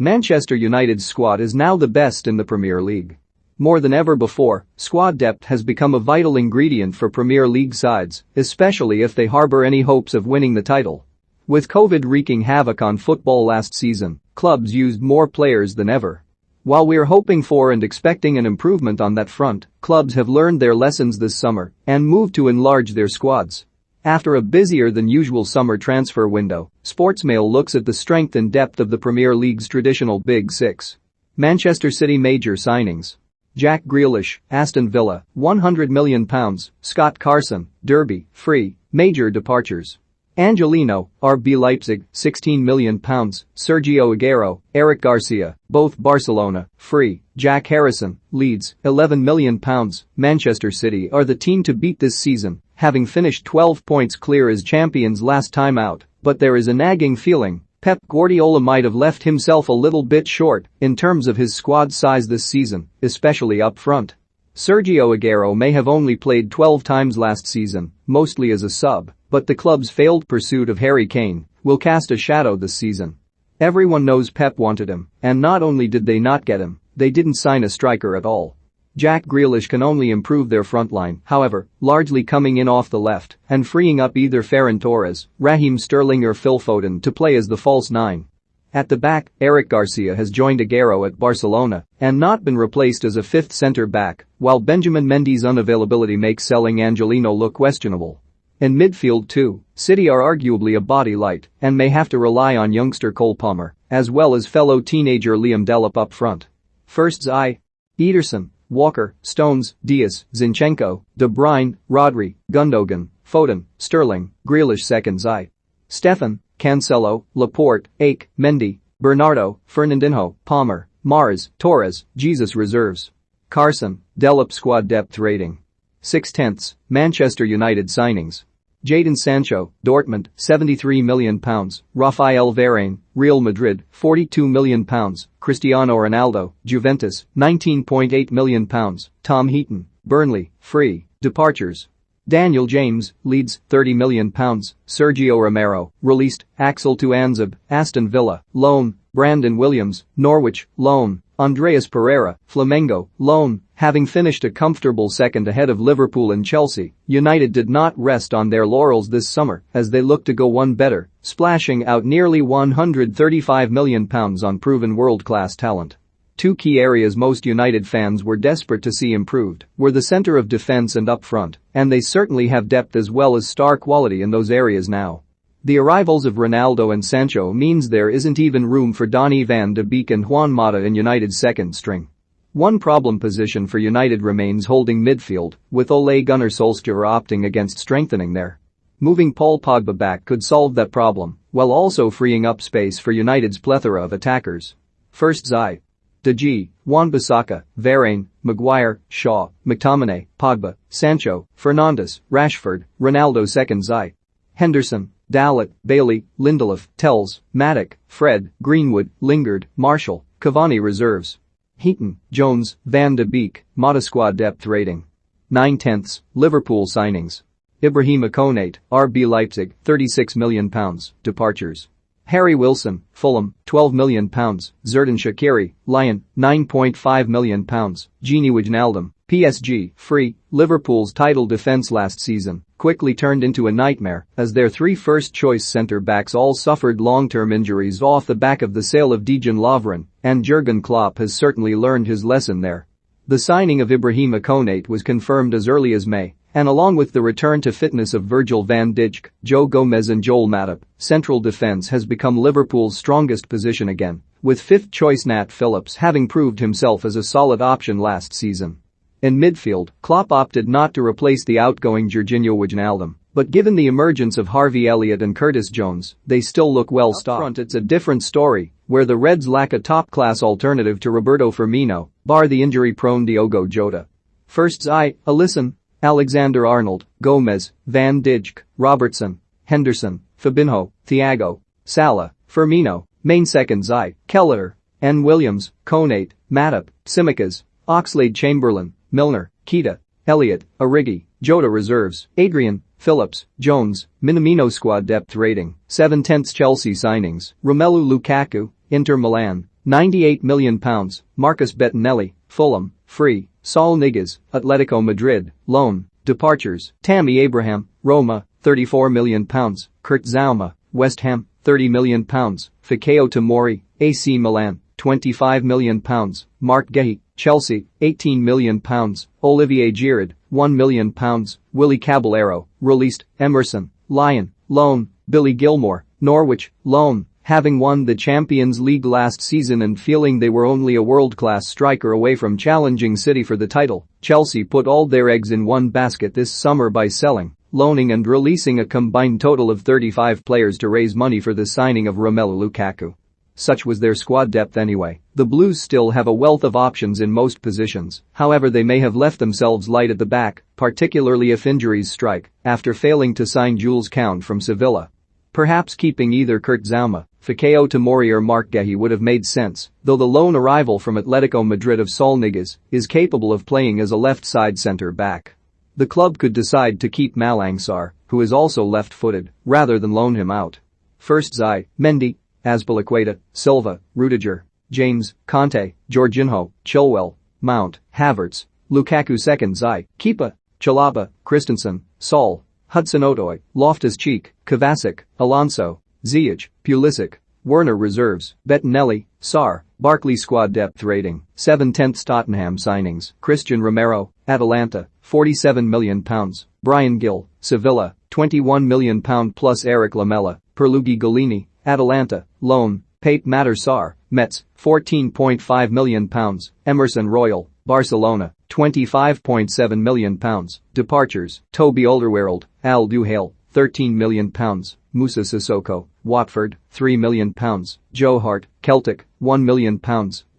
Manchester United's squad is now the best in the Premier League. More than ever before, squad depth has become a vital ingredient for Premier League sides, especially if they harbor any hopes of winning the title. With COVID wreaking havoc on football last season, clubs used more players than ever. While we're hoping for and expecting an improvement on that front, clubs have learned their lessons this summer and moved to enlarge their squads. After a busier than usual summer transfer window, Sportsmail looks at the strength and depth of the Premier League's traditional Big Six. Manchester City major signings. Jack Grealish, Aston Villa, £100 million, Scott Carson, Derby, free, major departures. Angelino, RB Leipzig, £16 million, Sergio Aguero, Eric Garcia, both Barcelona, free, Jack Harrison, Leeds, £11 million. Manchester City are the team to beat this season, having finished 12 points clear as champions last time out, but there is a nagging feeling Pep Guardiola might have left himself a little bit short in terms of his squad size this season, especially up front. Sergio Aguero may have only played 12 times last season, mostly as a sub, but the club's failed pursuit of Harry Kane will cast a shadow this season. Everyone knows Pep wanted him, and not only did they not get him, they didn't sign a striker at all. Jack Grealish can only improve their frontline, however, largely coming in off the left and freeing up either Ferran Torres, Raheem Sterling or Phil Foden to play as the false nine. At the back, Eric Garcia has joined Aguero at Barcelona and not been replaced as a fifth centre-back, while Benjamin Mendy's unavailability makes selling Angelino look questionable. In midfield too, City are arguably a body light and may have to rely on youngster Cole Palmer, as well as fellow teenager Liam Delap up front. Firsts Ederson, Walker, Stones, Diaz, Zinchenko, De Bruyne, Rodri, Gundogan, Foden, Sterling, Grealish. Seconds Stefan, Cancelo, Laporte, Ake, Mendy, Bernardo, Fernandinho, Palmer, Mahrez, Torres, Jesus. Reserves. Carson, Delap. Squad depth rating 6/10. Manchester United signings. Jadon Sancho, Dortmund, £73 million, Rafael Varane, Real Madrid, £42 million, Cristiano Ronaldo, Juventus, £19.8 million, Tom Heaton, Burnley, free, departures. Daniel James, Leeds, £30 million, Sergio Romero, released, Axel Tuanzebe, Aston Villa, loan, Brandon Williams, Norwich, loan, Andreas Pereira, Flamengo, loan. Having finished a comfortable second ahead of Liverpool and Chelsea, United did not rest on their laurels this summer as they look to go one better, splashing out nearly £135 million on proven world-class talent. Two key areas most United fans were desperate to see improved were the centre of defence and up front, and they certainly have depth as well as star quality in those areas now. The arrivals of Ronaldo and Sancho means there isn't even room for Donny van de Beek and Juan Mata in United's second string. One problem position for United remains holding midfield, with Ole Gunnar Solskjaer opting against strengthening there. Moving Paul Pogba back could solve that problem, while also freeing up space for United's plethora of attackers. Firsts De Gea, Wan-Bissaka, Varane, Maguire, Shaw, McTominay, Pogba, Sancho, Fernandes, Rashford, Ronaldo. Seconds Henderson, Dalot, Bailey, Lindelof, Telles, Matic, Fred, Greenwood, Lingard, Marshall, Cavani. Reserves. Heaton, Jones, Van de Beek, Mata. Squad depth rating 9/10. Liverpool signings. Ibrahima Konate, RB Leipzig, £36 million, departures. Harry Wilson, Fulham, £12 million, Xherdan Shaqiri, Lyon, £9.5 million, Gini Wijnaldum, PSG, free. Liverpool's title defence last season quickly turned into a nightmare as their three first-choice centre-backs all suffered long-term injuries off the back of the sale of Dejan Lovren, and Jurgen Klopp has certainly learned his lesson there. The signing of Ibrahima Konate was confirmed as early as May, and along with the return to fitness of Virgil van Dijk, Joe Gomez and Joel Matip, central defence has become Liverpool's strongest position again, with fifth-choice Nat Phillips having proved himself as a solid option last season. In midfield, Klopp opted not to replace the outgoing Jorginho Wijnaldum, but given the emergence of Harvey Elliott and Curtis Jones, they still look well stocked. Up front it's a different story, where the Reds lack a top-class alternative to Roberto Firmino, bar the injury-prone Diogo Jota. Firsts Alisson, Alexander-Arnold, Gomez, Van Dijk, Robertson, Henderson, Fabinho, Thiago, Salah, Firmino, main. Seconds Kelleher, N. Williams, Konate, Matip, Tsimikas, Oxlade-Chamberlain, Milner, Keita, Elliott, Origi, Jota. Reserves. Adrian, Phillips, Jones, Minamino. Squad depth rating 7/10. Chelsea signings. Romelu Lukaku, Inter Milan, £98 million, Marcus Bettinelli, Fulham, free, Saul Niguez, Atletico Madrid, loan, departures, Tammy Abraham, Roma, £34 million, Kurt Zouma, West Ham, £30 million, Fikayo Tomori, AC Milan, £25 million, Mark Guehi, Chelsea, £18 million, Olivier Giroud, £1 million, Willy Caballero, released, Emerson, Lyon, loan, Billy Gilmore, Norwich, loan. Having won the Champions League last season and feeling they were only a world-class striker away from challenging City for the title, Chelsea put all their eggs in one basket this summer by selling, loaning and releasing a combined total of 35 players to raise money for the signing of Romelu Lukaku. Such was their squad depth anyway. The Blues still have a wealth of options in most positions, however they may have left themselves light at the back, particularly if injuries strike, after failing to sign Jules Kounde from Sevilla. Perhaps keeping either Kurt Zouma, Fikayo Tomori or Mark Guehi would have made sense, though the lone arrival from Atletico Madrid of Saul Niguez is capable of playing as a left-side centre-back. The club could decide to keep Malang Sarr, who is also left-footed, rather than loan him out. First Zai, Mendy, Azpilicueta, Silva, Rudiger, James, Conte, Jorginho, Chilwell, Mount, Havertz, Lukaku. Second Zai, Kepa, Chalobah, Christensen, Saul, Hudson-Odoi, Loftus-Cheek, Kovacic, Alonso, Ziyech, Pulisic, Werner. Reserves, Bettinelli, Sarr, Barkley. Squad depth rating, 7/10 Tottenham signings, Christian Romero, Atalanta, £47 million, Bryan Gil, Sevilla, £21 million plus Eric Lamela, Pierluigi Golini, Atalanta, loan, Pape Matar Sarr, Metz, £14.5 million, Emerson Royal, Barcelona, £25.7 million, departures, Toby Alderweireld, Al Duhail, £13 million, Moussa Sissoko, Watford, £3 million, Joe Hart, Celtic, £1 million,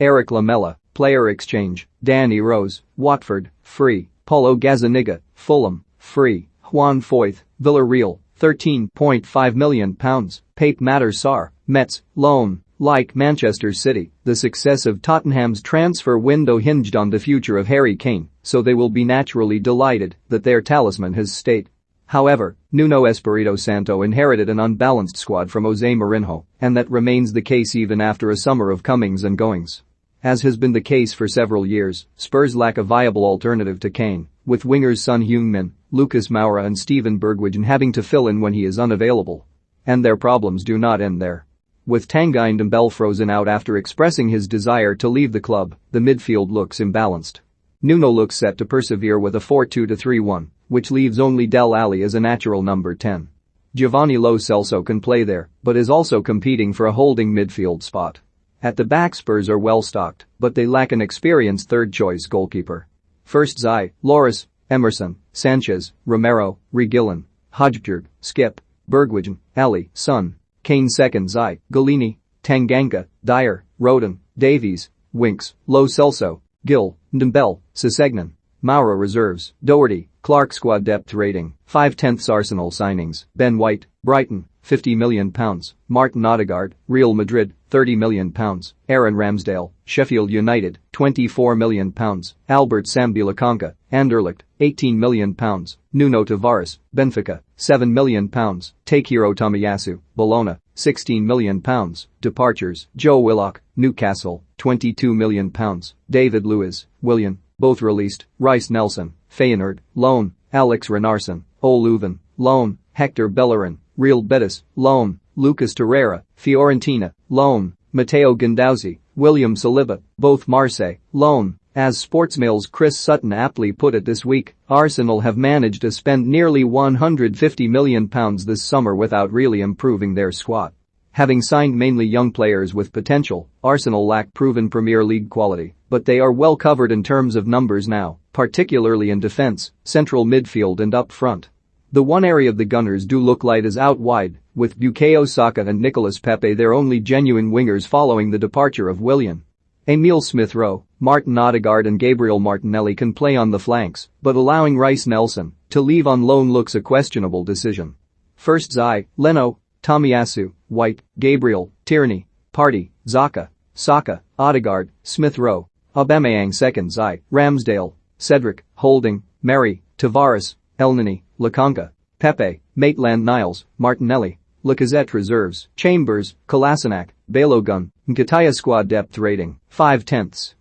Eric Lamela, player exchange, Danny Rose, Watford, free, Paulo Gazzaniga, Fulham, free, Juan Foyth, Villarreal, £13.5 million, Pape Matar Sarr, Metz, loan. Like Manchester City, the success of Tottenham's transfer window hinged on the future of Harry Kane, so they will be naturally delighted that their talisman has stayed. However, Nuno Espirito Santo inherited an unbalanced squad from Jose Mourinho, and that remains the case even after a summer of comings and goings. As has been the case for several years, Spurs lack a viable alternative to Kane, with wingers Son Heung-min, Lucas Moura and Steven Bergwijn having to fill in when he is unavailable. And their problems do not end there. With Tanguy Ndombele frozen out after expressing his desire to leave the club, the midfield looks imbalanced. Nuno looks set to persevere with a 4-2-3-1, which leaves only Dele Alli as a natural number 10. Giovanni Lo Celso can play there, but is also competing for a holding midfield spot. At the back Spurs are well stocked, but they lack an experienced third-choice goalkeeper. First Zai, Loris, Emerson, Sanchez, Romero, Reguilon, Hojbjerg, Skip, Bergwijn, Ali, Son, Kane. Second Zai, Golini, Tanganga, Dyer, Rodon, Davies, Winks, Lo Celso, Gil, Ndombele, Sessegnon, Moura. Reserves, Doherty, Clark. Squad depth rating, 5/10 Arsenal signings, Ben White, Brighton, £50 million, Martin Odegaard, Real Madrid, £30 million, Aaron Ramsdale, Sheffield United, £24 million, Albert Sambi Lokonga, Anderlecht, £18 million, Nuno Tavares, Benfica, £7 million, Takehiro Tomiyasu, Bologna, £16 million, departures, Joe Willock, Newcastle, £22 million, David Luiz, Willian, both released, Reiss Nelson, Feyenoord, loan, Alex Renarson, Leuven, loan, Hector Bellerin, Real Betis, loan, Lucas Torreira, Fiorentina, loan, Matteo Guendouzi, William Saliba, both Marseille, loan. As Sportsmail's Chris Sutton aptly put it this week, Arsenal have managed to spend nearly £150 million this summer without really improving their squad. Having signed mainly young players with potential, Arsenal lack proven Premier League quality, but they are well covered in terms of numbers now, particularly in defence, central midfield and up front. The one area the Gunners do look light is out wide, with Bukayo Saka and Nicolas Pepe their only genuine wingers following the departure of Willian. Emile Smith-Rowe, Martin Odegaard and Gabriel Martinelli can play on the flanks, but allowing Reiss Nelson to leave on loan looks a questionable decision. First Zai, Leno, Tomiyasu, White, Gabriel, Tierney, Partey, Xhaka, Saka, Odegaard, Smith-Rowe, Aubameyang. Second Zai, Ramsdale, Cedric, Holding, Mary, Tavares, Elneny, Lokonga, Pepe, Maitland-Niles, Martinelli, Lacazette. Reserves, Chambers, Kolasinac, Balogun, Nketiah squad depth rating, 5/10.